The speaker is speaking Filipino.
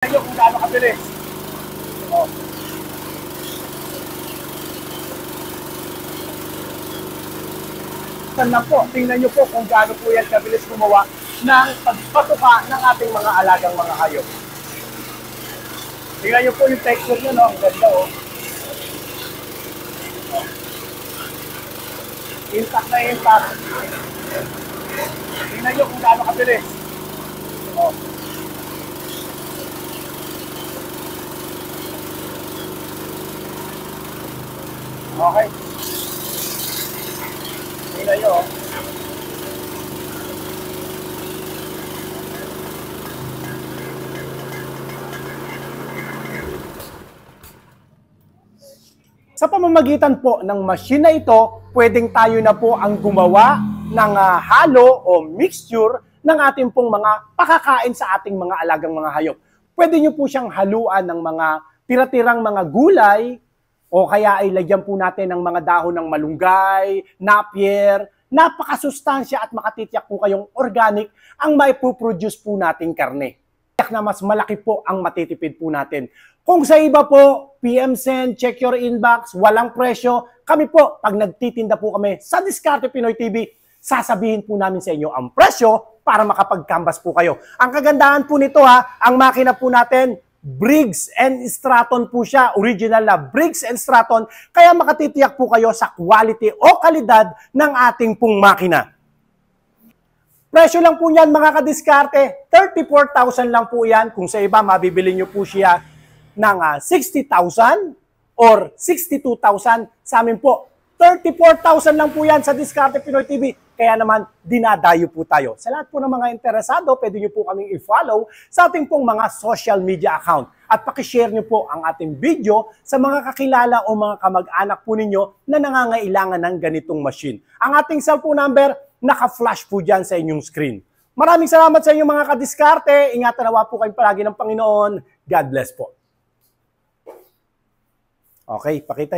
Nyo kung gaano kabilis. Oh. Sana po, tingnan nyo po kung gaano po yan kabilis gumawa ng pagpatuka ng ating mga alagang mga hayop. Tingnan nyo po yung texture nyo, no? Ang ganda, oh. Intact na intact. Tingnan nyo kung gaano kabilis. Oh. Okay. Tingnan nyo, oh. Sa pamamagitan po ng machine na ito, pwedeng tayo na po ang gumawa ng halo o mixture ng ating pong mga pakakain sa ating mga alagang mga hayop. Pwede nyo po siyang haluan ng mga tira-tirang mga gulay o kaya ay lagyan po natin ng mga dahon ng malunggay, napier. Napakasustansya at makatitiyak po kayong organic ang maipoproduce po nating karne. Na mas malaki po ang matitipid po natin. Kung sa iba po, PM Send, check your inbox, walang presyo. Kami po, pag nagtitinda po kami sa Diskarte Pinoy TV, sasabihin po namin sa inyo ang presyo para makapag-canvas po kayo. Ang kagandahan po nito ang makina po natin, Briggs & Stratton po siya, original na Briggs & Stratton, kaya makatitiyak po kayo sa quality o kalidad ng ating pong makina. Presyo lang po yan mga kadiskarte, 34,000 lang po yan. Kung sa iba, mabibili nyo po siya ng 60,000 or 62,000. Sa amin po, 34,000 lang po yan sa Diskarte Pinoy TV. Kaya naman, dinadayo po tayo. Sa lahat po ng mga interesado, pwede nyo po kaming i-follow sa ating pong mga social media account. At pakishare nyo po ang ating video sa mga kakilala o mga kamag-anak po ninyo na nangangailangan ng ganitong machine. Ang ating cellphone number, naka-flash po dyan sa inyong screen. Maraming salamat sa inyo mga kadiskarte. Ingatan nawa po kayong palagi ng Panginoon. God bless po. Okay, pakita